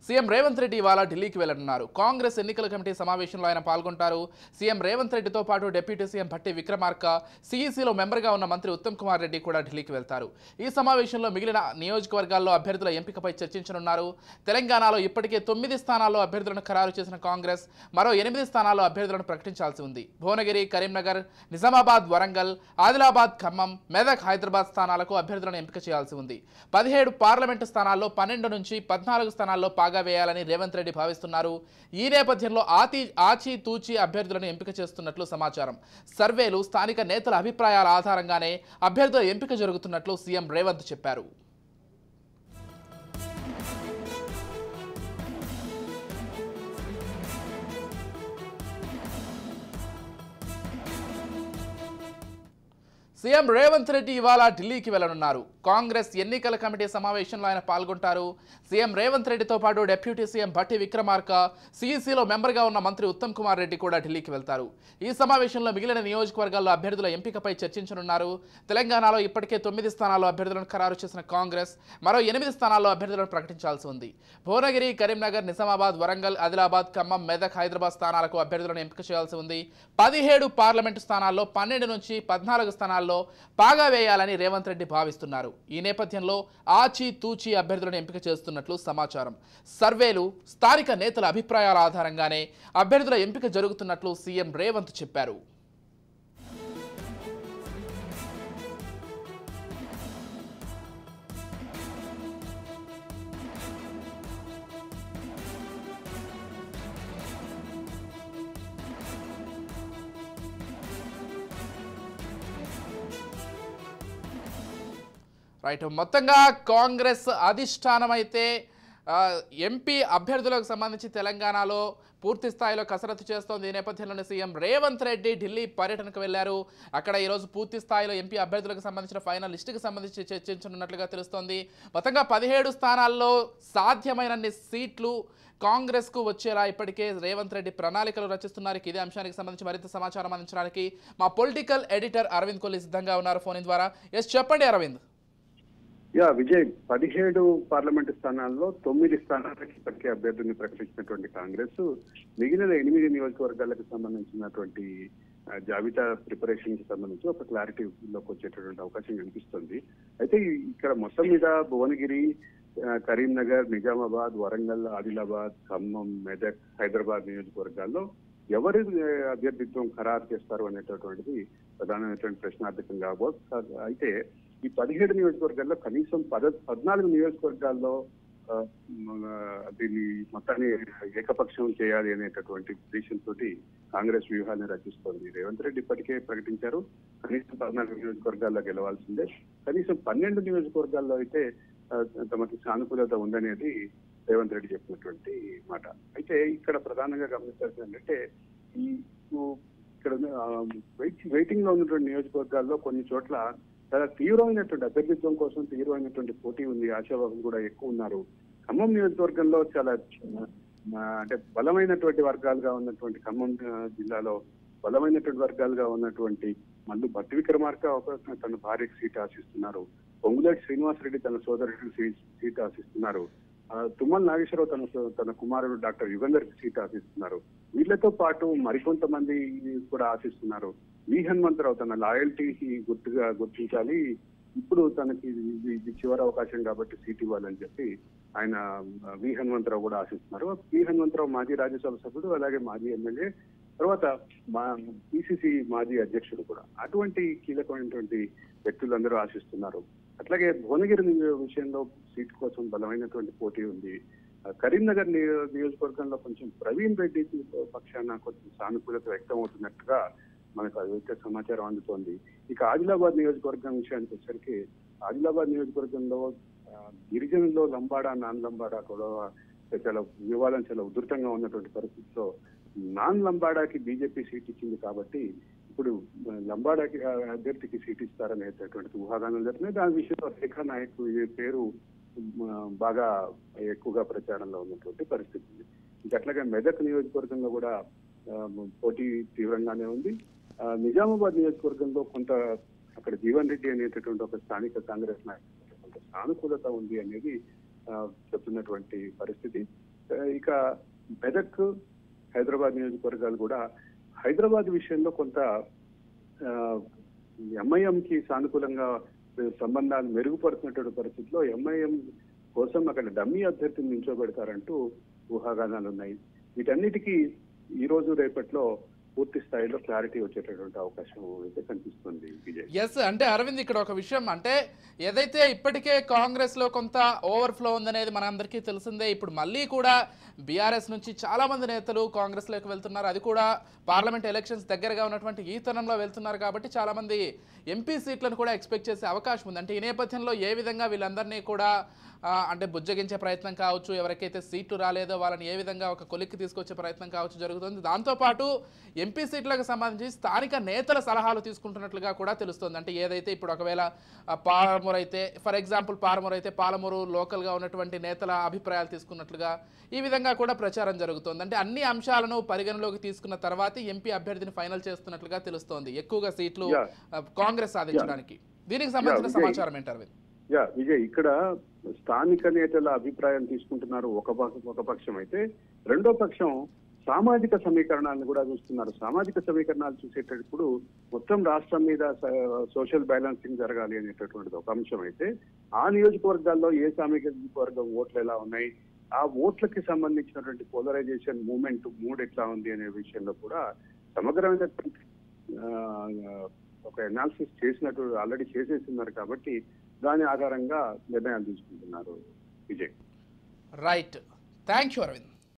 CM Revanth Reddy ఇవాళ ఢిల్లీకి వెళ్లనున్నారు. కాంగ్రెస్ ఎన్నికల కమిటీ సమావేశంలో ఆయన పాల్గొంటారు. సీఎం రేవంత్ రెడ్డితో పాటు డిప్యూటీ సీఎం భట్టి విక్రమార్క, సీఈసీలో మెంబర్గా ఉన్న మంత్రి ఉత్తమ్ కుమార్ రెడ్డి కూడా ఢిల్లీకి వెళ్తారు. ఈ సమావేశంలో మిగిలిన నియోజకవర్గాల్లో అభ్యర్థుల ఎంపికపై చర్చించనున్నారు. తెలంగాణలో ఇప్పటికే 9 స్థానాల్లో అభ్యర్థులను ఖరారు చేసిన కాంగ్రెస్ మరో 8 స్థానాల్లో అభ్యర్థులను ప్రకటించాల్సి ఉంది. భువనగిరి, కరీంనగర్, నిజామాబాద్, వరంగల్, ఆదిలాబాద్, ఖమ్మం, మెదక్, హైదరాబాద్ స్థానాలకు అభ్యర్థులను ఎంపిక చేయాల్సి ఉంది. 17 పార్లమెంటు స్థానాల్లో 12 నుంచి 14 స్థానాల్లో పాగా వేయాలని రేవంత్ రెడ్డి భావిస్తున్నారు. ఈ నేపథ్యంలో ఆచితూచి అభ్యర్థులను ఎంపిక చేస్తున్నట్లు సమాచారం. సర్వేలు, స్థానిక నేతల అభిప్రాయాల ఆధారంగానే అభ్యర్థుల ఎంపిక జరుగుతున్నట్లు సీఎం రేవంత్ చెప్పారు. సీఎం రేవంత్ రెడ్డి ఇవాళ ఢిల్లీకి వెళ్లనున్నారు. కాంగ్రెస్ ఎన్నికల కమిటీ సమావేశంలో ఆయన పాల్గొంటారు. సీఎం రేవంత్ రెడ్డితో పాటు డిప్యూటీ సీఎం భట్టి విక్రమార్క, సీఈసీలో మెంబర్గా ఉన్న మంత్రి ఉత్తమ్ కుమార్ రెడ్డి కూడా ఢిల్లీకి వెళ్తారు. ఈ సమావేశంలో మిగిలిన నియోజకవర్గాల్లో అభ్యర్థుల ఎంపికపై చర్చించనున్నారు. తెలంగాణలో ఇప్పటికే 9 స్థానాల్లో అభ్యర్థులను ఖరారు చేసిన కాంగ్రెస్ మరో 8 స్థానాల్లో అభ్యర్థులను ప్రకటించాల్సి ఉంది. భువనగిరి, కరీంనగర్, నిజామాబాద్, వరంగల్, ఆదిలాబాద్, ఖమ్మం, మెదక్, హైదరాబాద్ స్థానాలకు అభ్యర్థులను ఎంపిక చేయాల్సి ఉంది. 17 పార్లమెంటు స్థానాల్లో 12 నుంచి 14 స్థానాల్లో పాగా వేయాలని రేవంత్ రెడ్డి భావిస్తున్నారు. ఈ నేపథ్యంలో ఆచితూచి అభ్యర్థులను ఎంపిక చేస్తున్నట్లు సమాచారం. సర్వేలు, స్థానిక నేతల అభిప్రాయాల ఆధారంగానే అభ్యర్థుల ఎంపిక జరుగుతున్నట్లు సీఎం రేవంత్ చెప్పారు. రైట్, మొత్తంగా కాంగ్రెస్ అధిష్టానం అయితే ఎంపీ అభ్యర్థులకు సంబంధించి తెలంగాణలో పూర్తి స్థాయిలో కసరత్తు చేస్తోంది. ఈ నేపథ్యంలోనే సీఎం రేవంత్ రెడ్డి ఢిల్లీ పర్యటనకు వెళ్లారు. అక్కడ ఈరోజు పూర్తి స్థాయిలో ఎంపీ అభ్యర్థులకు సంబంధించిన ఫైనల్ లిస్టుకు సంబంధించి చర్చించనున్నట్లుగా తెలుస్తోంది. మొత్తంగా 17 స్థానాల్లో సాధ్యమైనన్ని సీట్లు కాంగ్రెస్కు వచ్చేలా ఇప్పటికే రేవంత్ రెడ్డి ప్రణాళికలు రచిస్తున్నారు. ఇదే అంశానికి సంబంధించి మరింత సమాచారం అందించడానికి మా పొలిటికల్ ఎడిటర్ అరవింద్ కోహ్లీ సిద్ధంగా ఉన్నారు ఫోన్ ద్వారా. చెప్పండి అరవింద్. విజయ్, 17 పార్లమెంటు స్థానాల్లో 9 స్థానాలకు ఇప్పటికే అభ్యర్థుల్ని ప్రకటించినటువంటి కాంగ్రెస్ మిగిలిన 8 నియోజకవర్గాలకు సంబంధించినటువంటి జాబితా ప్రిపరేషన్ కి సంబంధించి ఒక క్లారిటీలోకి వచ్చేటటువంటి అవకాశం కనిపిస్తుంది. అయితే ఇక్కడ మొత్తం మీద భువనగిరి, కరీంనగర్, నిజామాబాద్, వరంగల్, ఆదిలాబాద్, ఖమ్మం, మెదక్, హైదరాబాద్ నియోజకవర్గాల్లో ఎవరి అభ్యర్థిత్వం ఖరారు చేస్తారు అనేటటువంటిది ప్రధానమైనటువంటి ప్రశ్నార్థకం కాబోతుంది. అయితే ఈ 17 నియోజకవర్గాల్లో కనీసం 14 నియోజకవర్గాల్లో దీన్ని మొత్తాన్ని ఏకపక్షం చేయాలి అనేటటువంటి ఉద్దేశం తోటి కాంగ్రెస్ వ్యూహాన్ని రచిస్తోంది. రేవంత్ రెడ్డి ఇప్పటికే ప్రకటించారు కనీసం 14 నియోజకవర్గాల్లో గెలవాల్సిందే. కనీసం 12 నియోజకవర్గాల్లో అయితే తమకి సానుకూలత ఉందనేది రేవంత్ రెడ్డి చెప్పినటువంటి మాట. అయితే ఇక్కడ ప్రధానంగా గమనించాల్సింది ఏంటంటే ఇక్కడ వెయిటింగ్ లో ఉన్నటువంటి నియోజకవర్గాల్లో కొన్ని చోట్ల చాలా తీవ్రమైనటువంటి అభ్యర్థిత్వం కోసం తీవ్రమైనటువంటి పోటీ ఉంది. ఆశావాహులు కూడా ఎక్కువ ఉన్నారు. ఖమ్మం నియోజకవర్గంలో చాలా అంటే బలమైనటువంటి వర్గాలుగా ఉన్నటువంటి ఖమ్మం జిల్లాలో బలమైనటువంటి వర్గాలుగా ఉన్నటువంటి మళ్ళీ భట్టి విక్రమార్క తన భార్యకు సీట్ ఆశిస్తున్నారు. పొంగులేటి శ్రీనివాసరెడ్డి తన సోదరుడికి సీట్ ఆశిస్తున్నారు. తుమ్మల నాగేశ్వరరావు తన కుమారుడు డాక్టర్ యుగంధర్ కి సీట్ ఆశిస్తున్నారు. వీళ్లతో పాటు మరికొంతమంది కూడా ఆశిస్తున్నారు. వి హనుమంతరావు తన లాయల్టీకి గుర్తుగా గుర్తించాలి, ఇప్పుడు తనకి ఇది చివరి అవకాశం కాబట్టి సీట్ ఇవ్వాలని చెప్పి ఆయన వి హనుమంతరావు కూడా ఆశిస్తున్నారు. వి హనుమంతరావు మాజీ రాజ్యసభ సభ్యుడు, అలాగే మాజీ ఎమ్మెల్యే, తర్వాత పిసిసి మాజీ అధ్యక్షుడు కూడా. అటువంటి కీలకమైనటువంటి వ్యక్తులందరూ ఆశిస్తున్నారు. అట్లాగే భువనగిరి విషయంలో సీట్ కోసం బలమైనటువంటి పోటీ ఉంది. కరీంనగర్ నియోజకవర్గంలో కొంచెం ప్రవీణ్ రెడ్డి పక్షాన కొంచెం సానుకూలత వ్యక్తం అవుతున్నట్టుగా మనకు అదైతే సమాచారం అందుతోంది. ఇక ఆదిలాబాద్ నియోజకవర్గం విషయానికి వచ్చేసరికి ఆదిలాబాద్ నియోజకవర్గంలో గిరిజనుల్లో లంబాడా, నాన్ లంబాడా గొడవ చాలా వివాదం చాలా ఉధృతంగా ఉన్నటువంటి పరిస్థితిలో నాన్ లంబాడాకి బీజేపీ సీట్ ఇచ్చింది కాబట్టి ఇప్పుడు లంబాడాకి అభ్యర్థికి సీట్ ఇస్తారనేటటువంటి ఊహాగానాలు జరిగినాయి. దాని విషయంలో రేఖా నాయక్ పేరు బాగా ఎక్కువగా ప్రచారంలో ఉన్నటువంటి పరిస్థితి ఉంది. ఇంకా అట్లాగే మెదక్ నియోజకవర్గంలో కూడా పోటీ తీవ్రంగానే ఉంది. నిజామాబాద్ నియోజకవర్గంలో కొంత అక్కడ జీవన్ రెడ్డి అనేటటువంటి ఒక స్థానిక కాంగ్రెస్ నాయకుడు కొంత సానుకూలత ఉంది అనేది చెప్తున్నటువంటి పరిస్థితి. ఇక మెదక్, హైదరాబాద్ నియోజకవర్గాలు కూడా హైదరాబాద్ విషయంలో కొంత ఎంఐఎంకి సానుకూలంగా సంబంధాలు మెరుగుపడుతున్నటువంటి పరిస్థితిలో ఎంఐఎం కోసం అక్కడ డమ్మీ అభ్యర్థిని నిల్చోబెడతారంటూ ఊహాగానాలు ఉన్నాయి. వీటన్నిటికీ ఈ రోజు రేపట్లో పూర్తి స్థాయిలో క్లారిటీ వచ్చేటటువంటి అవకాశం అయితే కనిపిస్తుంది విజయ్. ఎస్, అంటే అరవింద్ ఇక్కడ ఒక విషయం, అంటే ఏదైతే ఇప్పటికే కాంగ్రెస్ లో కొంత ఓవర్ఫ్లో ఉందనేది మనందరికీ తెలిసిందే. ఇప్పుడు మళ్ళీ కూడా బీఆర్ఎస్ నుంచి చాలా మంది నేతలు కాంగ్రెస్ లోకి వెళ్తున్నారు. అది కూడా పార్లమెంట్ ఎలక్షన్స్ దగ్గరగా ఉన్నటువంటి ఈ తరంలో వెళ్తున్నారు కాబట్టి చాలా మంది ఎంపీ సీట్లను కూడా ఎక్స్పెక్ట్ చేసే అవకాశం ఉంది. అంటే ఈ నేపథ్యంలో ఏ విధంగా వీళ్ళందరినీ కూడా అంటే బుజ్జగించే ప్రయత్నం కావచ్చు, ఎవరికైతే సీట్లు రాలేదో వాళ్ళని ఏ విధంగా ఒక కొలిక్కి తీసుకొచ్చే ప్రయత్నం కావచ్చు జరుగుతుంది. దాంతోపాటు ఎంపీ సీట్లకు సంబంధించి స్థానిక నేతల సలహాలు తీసుకుంటున్నట్లుగా కూడా తెలుస్తుంది. అంటే ఏదైతే ఇప్పుడు ఒకవేళ పాలమూరు అయితే, ఫర్ ఎగ్జాంపుల్ పాలమూరు అయితే పాలమూరు లోకల్గా ఉన్నటువంటి నేతల అభిప్రాయాలు తీసుకున్నట్లుగా ఈ విధంగా కూడా ప్రచారం జరుగుతోంది. అంటే అన్ని అంశాలను పరిగణలోకి తీసుకున్న తర్వాత ఎంపీ అభ్యర్థిని ఫైనల్ చేస్తున్నట్లుగా తెలుస్తోంది, ఎక్కువగా సీట్లు కాంగ్రెస్ సాధించడానికి. దీనికి సంబంధించిన సమాచారం ఏంటి అరవింద్? విజయ్, ఇక్కడ స్థానిక నేతల అభిప్రాయం తీసుకుంటున్నారు ఒక పక్షం అయితే, రెండో పక్షం సామాజిక సమీకరణాలను కూడా చూస్తున్నారు. సామాజిక సమీకరణాలు చూసేటప్పుడు మొత్తం రాష్ట్రం మీద సోషల్ బ్యాలెన్సింగ్ జరగాలి అనేటటువంటిది ఒక అంశం అయితే, ఆ నియోజకవర్గాల్లో ఏ సామాజిక వర్గం ఓట్లు ఎలా ఉన్నాయి, ఆ ఓట్లకి సంబంధించినటువంటి పోలరైజేషన్ మూడ్ ఎట్లా ఉంది అనే విషయంలో కూడా సమగ్రమైనటువంటి ఒక అనాలిసిస్ చేసినట్టు ఆల్రెడీ చేసేస్తున్నారు. కాబట్టి దాని ఆధారంగా నిర్ణయాలు తీసుకుంటున్నారు Vijay. Right, thank you Arvind.